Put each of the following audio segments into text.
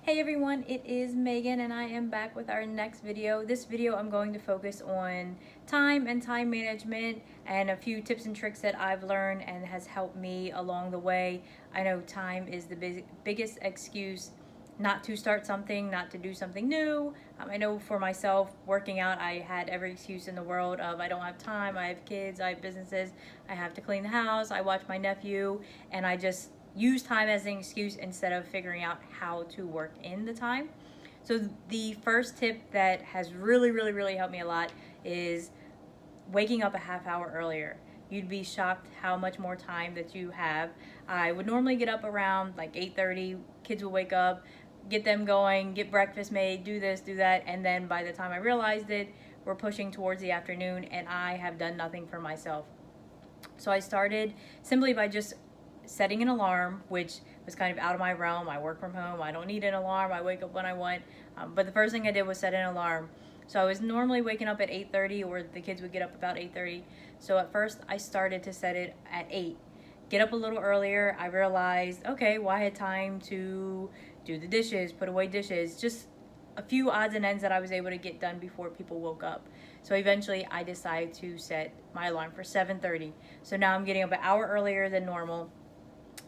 Hey everyone, it is Megan and I am back with our next video. This video I'm going to focus on time and time management and a few tips and tricks that I've learned and has helped me along the way. I know time is the biggest excuse not to start something, not to do something new. I know for myself, working out, I had every excuse in the world of I don't have time, I have kids, I have businesses, I have to clean the house, I watch my nephew, and I just use time as an excuse instead of figuring out how to work in the time. So the first tip that has really helped me a lot is waking up a half hour earlier. You'd be shocked how much more time that you have. I would normally get up around like 8:30. Kids will wake up, get them going, get breakfast made, do this, do that, and then by the time I realized it, we're pushing towards the afternoon and I have done nothing for myself. So I started simply by just setting an alarm, which was kind of out of my realm. I work from home. I don't need an alarm. I wake up when I want. But the first thing I did was set an alarm. So I was normally waking up at 8:30, or the kids would get up about 8:30. So at first I started to set it at 8. Get up a little earlier. I realized, okay, well, I had time to do the dishes, put away dishes, just a few odds and ends that I was able to get done before people woke up. So eventually I decided to set my alarm for 7:30. So now I'm getting up an hour earlier than normal.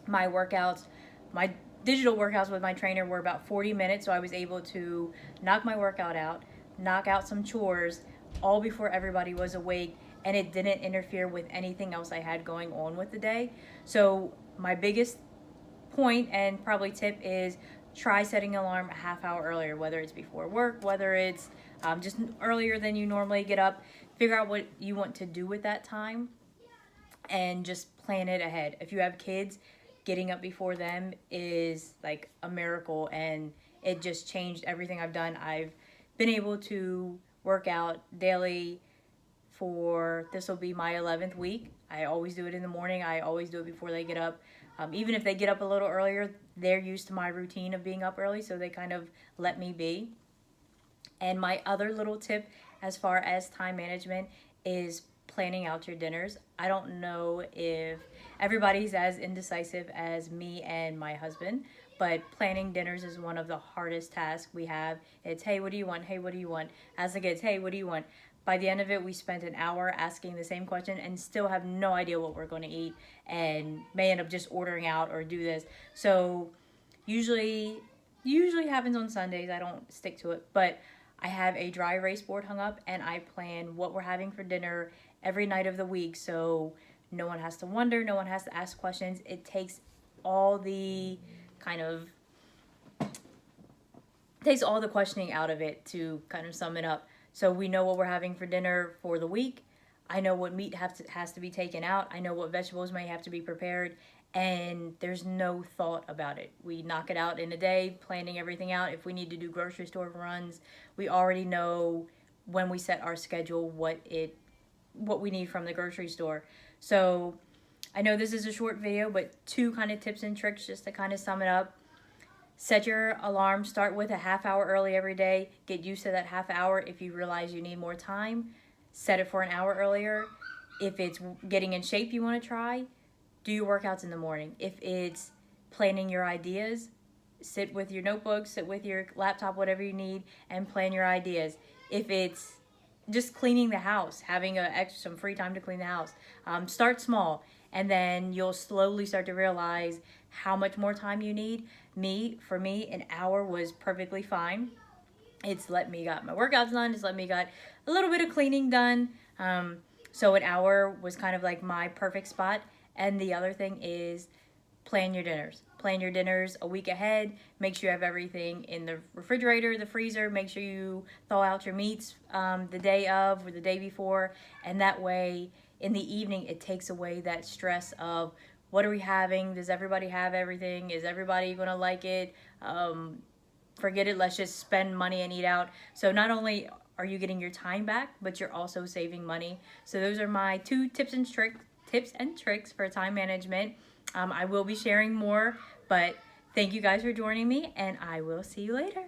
My workouts, my digital workouts with my trainer were about 40 minutes, so I was able to knock my workout out, knock out some chores, all before everybody was awake, and it didn't interfere with anything else I had going on with the day. So my biggest point and probably tip is try setting an alarm a half hour earlier, whether it's before work, whether it's just earlier than you normally get up. Figure out what you want to do with that time and just plan it ahead. If you have kids, getting up before them is like a miracle, and it just changed everything I've done. I've been able to work out daily for, this will be my 11th week. I always do it in the morning. I always do it before they get up. Even if they get up a little earlier, they're used to my routine of being up early, so they kind of let me be. And my other little tip as far as time management is planning out your dinners. I don't know if everybody's as indecisive as me and my husband, but planning dinners is one of the hardest tasks we have. It's, hey, what do you want? Hey, what do you want? As the kids, hey, what do you want? By the end of it, we spent an hour asking the same question and still have no idea what we're going to eat, and may end up just ordering out or do this. So usually happens on Sundays. I don't stick to it, but I have a dry erase board hung up and I plan what we're having for dinner every night of the week, so no one has to wonder, no one has to ask questions. It takes all the questioning out of it to kind of sum it up. So we know what we're having for dinner for the week. I know what meat has to be taken out. I know what vegetables may have to be prepared, and there's no thought about it. We knock it out in a day, planning everything out. If we need to do grocery store runs, we already know when we set our schedule what we need from the grocery store. So I know this is a short video, but two kind of tips and tricks just to kind of sum it up. Set your alarm, start with a half hour early every day. Get used to that half hour. If you realize you need more time, set it for an hour earlier. If it's getting in shape you want to try, do your workouts in the morning. If it's planning your ideas, sit with your notebook, sit with your laptop, whatever you need, and plan your ideas. If it's just cleaning the house, having some free time to clean the house, start small, and then you'll slowly start to realize how much more time you need. For me, an hour was perfectly fine. It's let me got my workouts done. It's let me got a little bit of cleaning done. So an hour was kind of like my perfect spot. And the other thing is plan your dinners. Plan your dinners a week ahead. Make sure you have everything in the refrigerator, the freezer. Make sure you thaw out your meats the day of or the day before. And that way, in the evening, it takes away that stress of, what are we having? Does everybody have everything? Is everybody going to like it? Forget it. Let's just spend money and eat out. So not only are you getting your time back, but you're also saving money. So those are my two tips and tricks for time management. I will be sharing more, but thank you guys for joining me, and I will see you later.